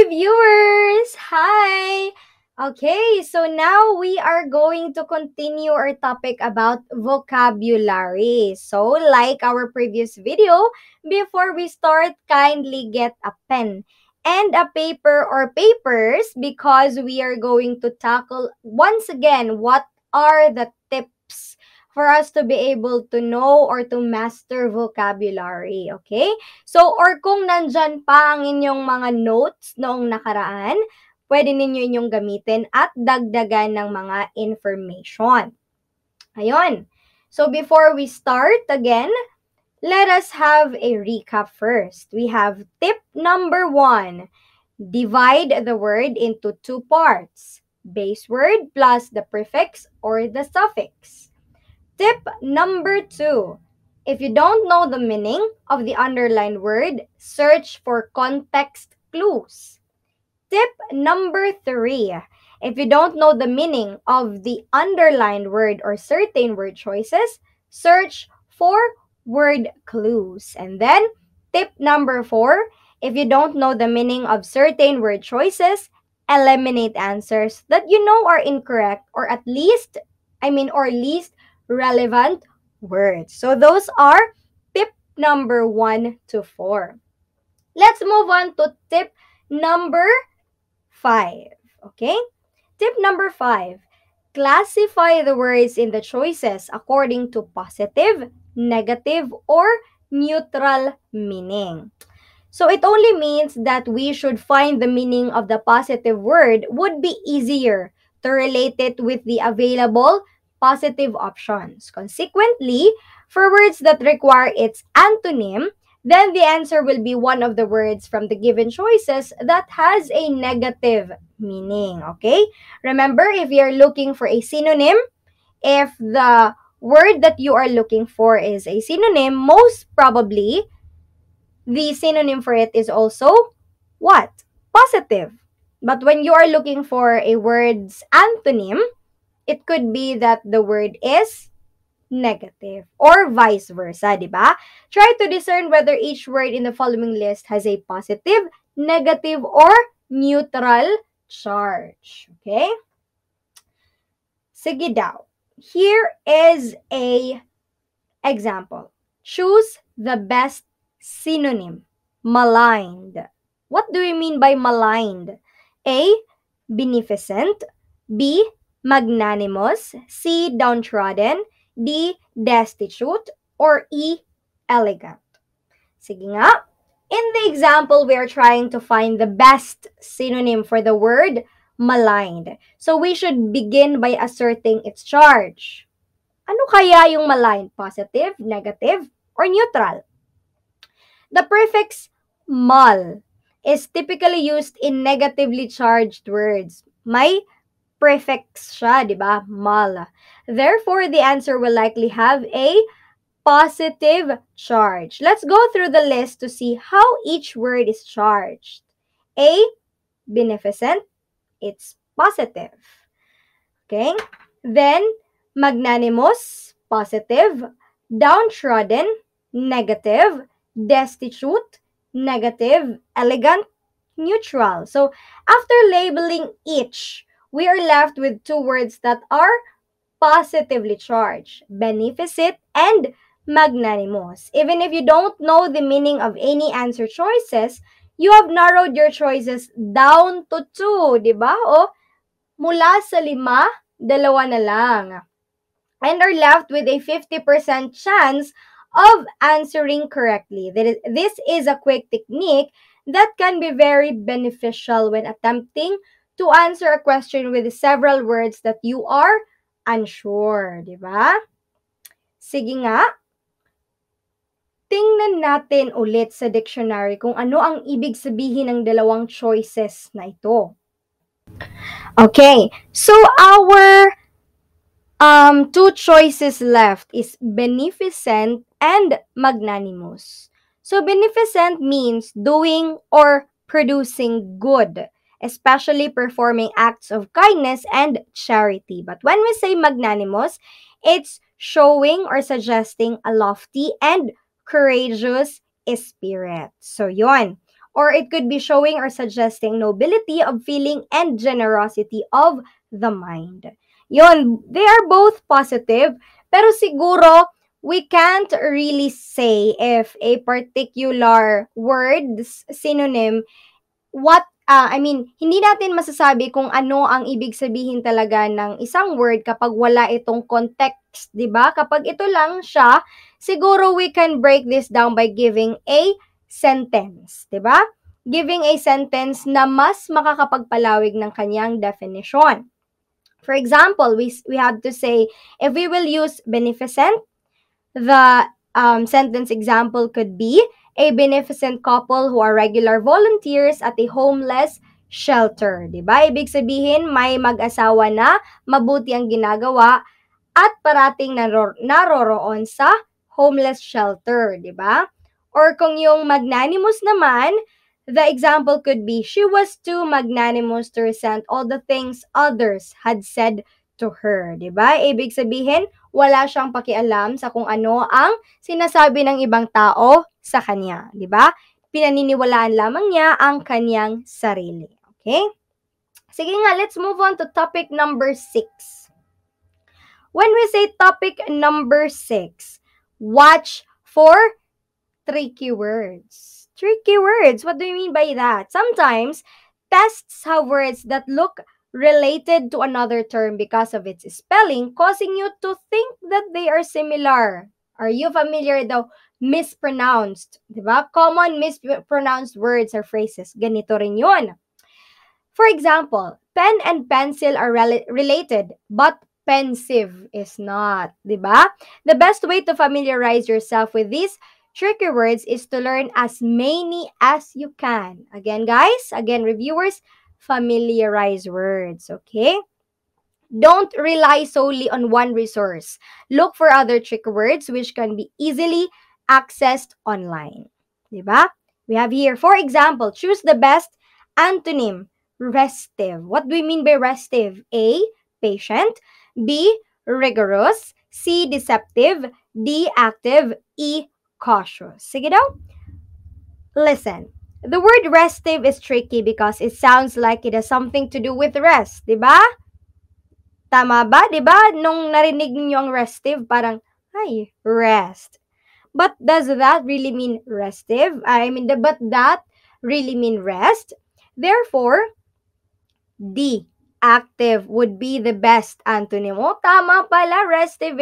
viewers! Hi! Okay, so now we are going to continue our topic about vocabulary. So, like our previous video, before we start, kindly get a pen and a paper or papers because we are going to tackle once again what are the tips for us to be able to know or to master vocabulary. Okay? So, or kung nandyan pa ang inyong mga notes noong nakaraan, pwede ninyo inyong gamitin at dagdagan ng mga information. Ayun. So, before we start again, let us have a recap first. We have tip number 1. Divide the word into two parts. Base word plus the prefix or the suffix. Tip number 2. If you don't know the meaning of the underlined word, search for context clues. Tip number 3. If you don't know the meaning of the underlined word or certain word choices, search for word clues. And then, tip number 4. If you don't know the meaning of certain word choices, eliminate answers that you know are incorrect or least relevant words. So those are tip number 1 to 4. Let's move on to tip number 5. Okay? Tip number 5. Classify the words in the choices according to positive, negative, or neutral meaning. So it only means that we should find the meaning of the positive word would be easier to relate it with the available positive options. Consequently, for words that require its antonym, then the answer will be one of the words from the given choices that has a negative meaning. Okay? Remember, if you're looking for a synonym, if the word that you are looking for is a synonym, most probably, the synonym for it is also what? Positive. But when you are looking for a word's antonym, it could be that the word is negative or vice versa, diba? Try to discern whether each word in the following list has a positive, negative, or neutral charge. Okay? Sige daw. Here is a example. Choose the best synonym. Maligned. What do we mean by maligned? A. Beneficent. B. Magnanimous. C. Downtrodden. D. Destitute. Or E. Elegant. Sige nga. In the example, we are trying to find the best synonym for the word maligned. So we should begin by asserting its charge. Ano kaya yung maligned? Positive, negative, or neutral? The prefix mal is typically used in negatively charged words. May prefix siya, di ba? Mal. Therefore, the answer will likely have a positive charge. Let's go through the list to see how each word is charged. A, beneficent, it's positive. Okay? Then, magnanimous, positive. Downtrodden, negative. Destitute, negative. Elegant, neutral. So, after labeling each, we are left with two words that are positively charged. Beneficent and magnanimous. Even if you don't know the meaning of any answer choices, you have narrowed your choices down to 2, di ba? O, mula sa 5, 2 na lang. And are left with a 50% chance of answering correctly. This is a quick technique that can be very beneficial when attempting to answer a question with several words that you are unsure, di ba? Sige nga, tingnan natin ulit sa dictionary kung ano ang ibig sabihin ng dalawang choices na ito. Okay, so our two choices left is beneficent and magnanimous. So beneficent means doing or producing good, especially performing acts of kindness and charity. But when we say magnanimous, it's showing or suggesting a lofty and courageous spirit. So yon. or it could be showing or suggesting nobility of feeling and generosity of the mind. Yun, they are both positive, pero siguro we can't really say if a particular word's synonym hindi natin masasabi kung ano ang ibig sabihin talaga ng isang word kapag wala itong context, 'di ba? Kapag ito lang siya, siguro we can break this down by giving a sentence, 'di ba? Giving a sentence na mas makakapagpalawig ng kanyang definition. For example, we have to say, if we will use beneficent, the sentence example could be, a beneficent couple who are regular volunteers at a homeless shelter. Diba? Ibig sabihin, may mag-asawa na mabuti ang ginagawa at parating naroroon sa homeless shelter. Diba? Or kung yung magnanimous naman, the example could be, she was too magnanimous to resent all the things others had said to her. Diba? Ibig sabihin, wala siyang pakialam sa kung ano ang sinasabi ng ibang tao sa kanya. Diba? Pinaniniwalaan lamang niya ang kanyang sarili. Okay? Sige nga, let's move on to topic number 6. When we say topic number 6, watch for tricky words. Tricky words, what do you mean by that? Sometimes, tests have words that look related to another term because of its spelling, causing you to think that they are similar. Are you familiar daw? Mispronounced. Diba? Common mispronounced words or phrases. Ganito rin yun. For example, pen and pencil are related, but pensive is not. Diba? The best way to familiarize yourself with these tricky words is to learn as many as you can. Again, guys, reviewers, familiarize words, okay? Don't rely solely on one resource. Look for other tricky words which can be easily accessed online. Diba? We have here, for example, choose the best antonym, restive. What do we mean by restive? A, patient. B, rigorous. C, deceptive. D, active. E, cautious. Sige daw. Listen. The word restive is tricky because it sounds like it has something to do with rest. Diba? Tama ba? Diba? Nung narinig niyo ang restive, parang, ay, rest. But does that really mean restive? But that really mean rest? Therefore, D, active would be the best antonym. Oh, tama pala, restive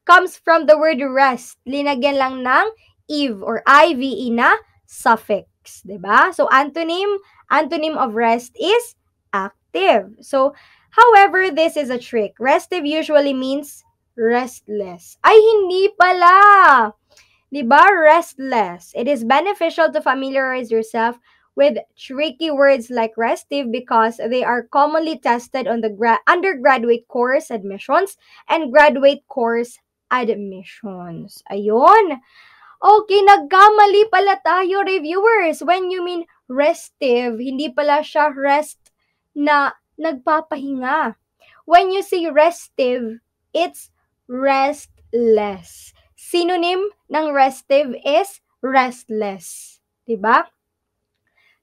comes from the word rest. Linagyan lang ng eve or ive na suffix, 'di ba? So antonym of rest is active. So however, this is a trick. Restive usually means restless. Ay, hindi pala. 'Di ba? Restless. It is beneficial to familiarize yourself with tricky words like restive because they are commonly tested on the undergraduate course admissions and graduate course admissions. Ayun. Okay, nagkamali pala tayo, reviewers. When you mean restive, hindi pala siya rest na nagpapahinga. When you say restive, it's restless. Synonym ng restive is restless. Diba?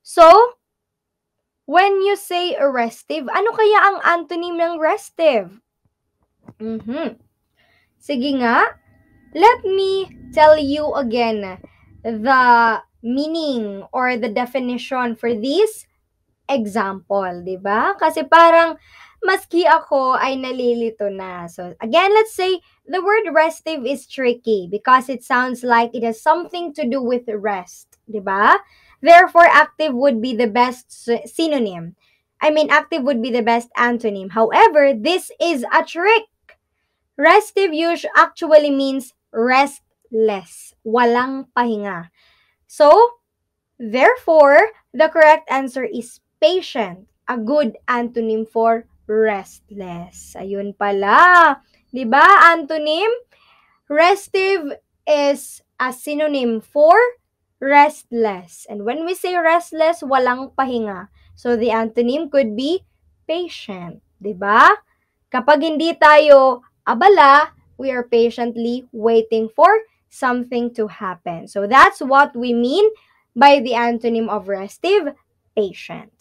So, when you say restive, ano kaya ang antonym ng restive? Sige nga, let me tell you again the meaning or the definition for this example, di ba? Kasi parang maski ako ay nalilito na. So, again, let's say the word restive is tricky because it sounds like it has something to do with rest, di ba? Therefore, active would be the best synonym. Active would be the best antonym. However, this is a trick. Restive actually means restless. Walang pahinga. So, therefore, the correct answer is patient. A good antonym for restless. Ayun pala. Diba? Antonym? Restive is a synonym for restless. And when we say restless, walang pahinga. So, the antonym could be patient. Diba? Kapag hindi tayo abala, we are patiently waiting for something to happen. So, that's what we mean by the antonym of restive? Patient.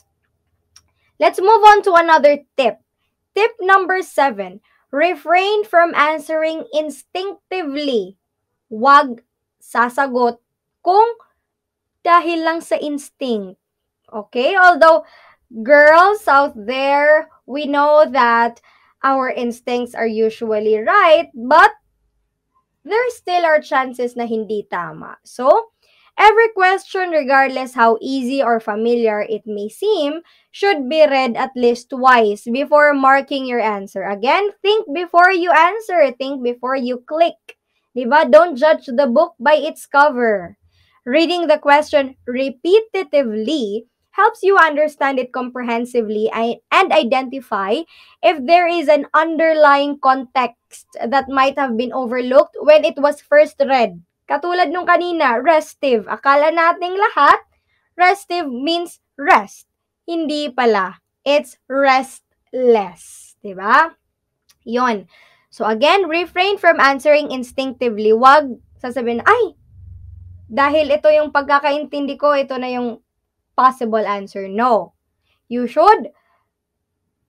Let's move on to another tip. Tip number 7. Refrain from answering instinctively. Huwag sasagot kung dahil lang sa instinct. Okay? Although, girls out there, we know that our instincts are usually right, but there still are chances na hindi tama. So, every question, regardless how easy or familiar it may seem, should be read at least twice before marking your answer. Again, think before you answer. Think before you click. Diba? Don't judge the book by its cover. Reading the question repetitively helps you understand it comprehensively and identify if there is an underlying context that might have been overlooked when it was first read. Katulad nung kanina, restive. Akala nating lahat, restive means rest. Hindi pala. It's restless. Diba? Yon. So again, refrain from answering instinctively. Wag sasabihin, ay, dahil ito yung pagkakaintindi ko, ito na yung possible answer. No. You should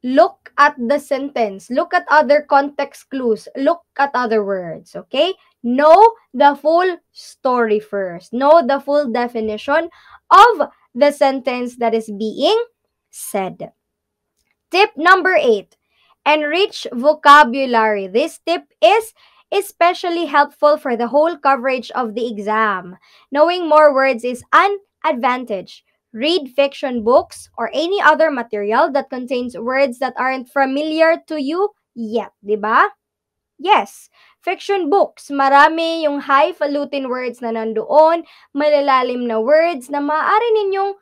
look at the sentence. Look at other context clues. Look at other words. Okay? Know the full story first. Know the full definition of the sentence that is being said. Tip number 8. Enrich vocabulary. This tip is especially helpful for the whole coverage of the exam. Knowing more words is an advantage. Read fiction books or any other material that contains words that aren't familiar to you yet, diba? Yes, fiction books. Marami yung highfalutin words na nandoon, malalalim na words na maaari ninyong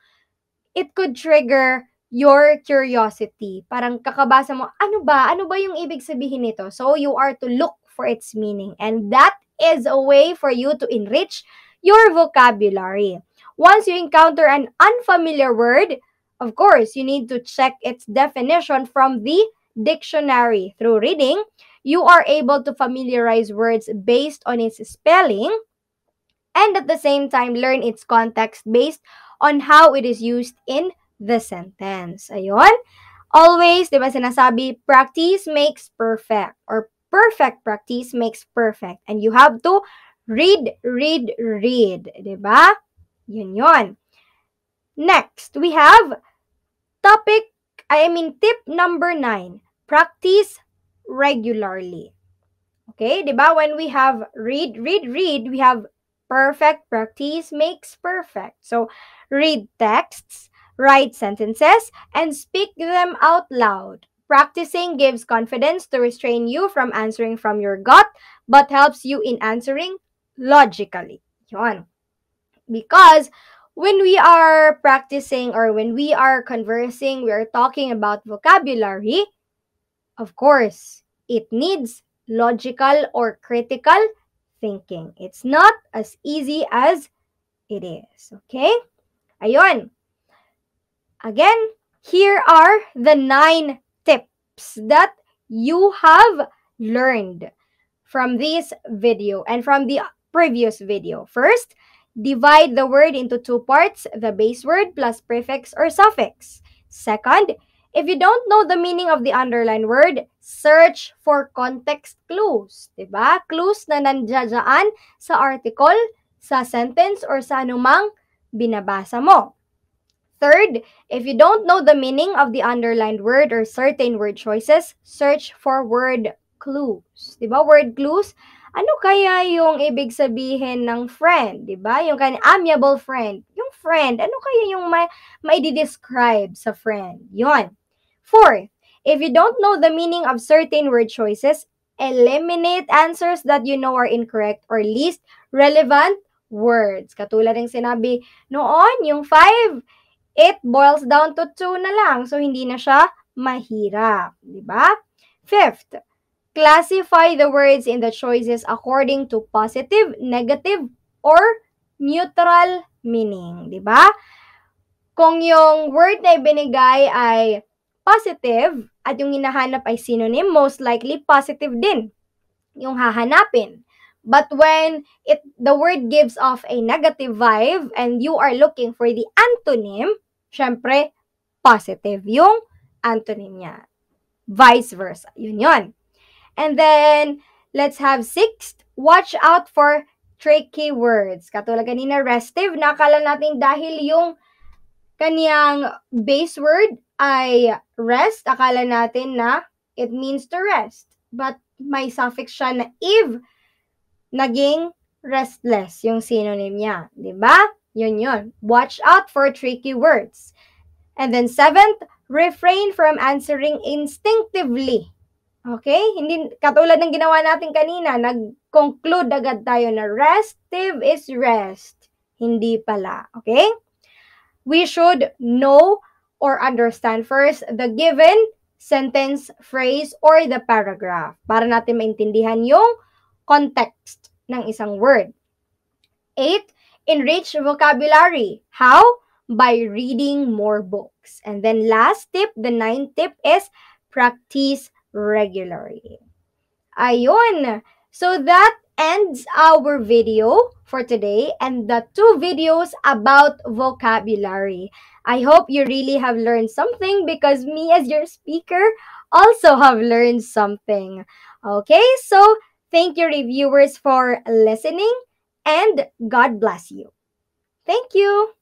it could trigger your curiosity. Parang kakabasa mo, ano ba? Ano ba yung ibig sabihin nito? So, you are to look for its meaning. And that is a way for you to enrich your vocabulary. Once you encounter an unfamiliar word, of course, you need to check its definition from the dictionary. Through reading, you are able to familiarize words based on its spelling and at the same time learn its context based on how it is used in the sentence. Ayun. Always, di ba sinasabi, practice makes perfect or perfect practice makes perfect. And you have to read. Di ba? Yun. Next, we have tip number 9. Practice regularly. Okay, di ba? When we have read, we have perfect practice makes perfect. So, read texts, write sentences, and speak them out loud. Practicing gives confidence to restrain you from answering from your gut, but helps you in answering logically. Yun. Because when we are practicing or when we are conversing, we are talking about vocabulary, of course, it needs logical or critical thinking. It's not as easy as it is. Okay? Ayun. Again, here are the 9 tips that you have learned from this video and from the previous video. First, divide the word into 2 parts, the base word plus prefix or suffix. Second, if you don't know the meaning of the underlined word, search for context clues. Diba? Clues na nandiyan sa article, sa sentence, or sa anumang binabasa mo. Third, if you don't know the meaning of the underlined word or certain word choices, search for word clues. Diba? Word clues, ano kaya yung ibig sabihin ng friend? Diba? Yung amiable friend. Yung friend, ano kaya yung ma-describe sa friend? Yon. Fourth, if you don't know the meaning of certain word choices, eliminate answers that you know are incorrect or least relevant words. Katulad ng sinabi noon, yung 5, it boils down to 2 na lang. So, hindi na siya mahirap. Diba? Fifth, classify the words in the choices according to positive, negative, or neutral meaning. Diba? Kung yung word na ibinigay ay positive at yung hinahanap ay synonym, most likely positive din yung hahanapin. But when the word gives off a negative vibe and you are looking for the antonym, syempre, positive yung antonym niya. Vice versa. Yun yun. And then, let's have sixth, watch out for tricky words. Katulad kanina, restive, nakala natin dahil yung kaniyang base word ay rest, akala natin na it means to rest. But may suffix siya na "ive", naging restless yung synonym niya. Diba? Yun. Watch out for tricky words. And then seventh, refrain from answering instinctively. Okay? Hindi, katulad ng ginawa natin kanina, nag-conclude agad tayo na restive is rest. Hindi pala. Okay? We should know or understand first the given sentence, phrase, or the paragraph para natin maintindihan yung context ng isang word. 8. Enrich vocabulary. How? By reading more books. And then last tip, the 9th tip is practice regularly. Ayun. So that ends our video for today and the 2 videos about vocabulary. I hope you really have learned something because me as your speaker also have learned something. Okay, so thank you reviewers for listening and God bless you. Thank you.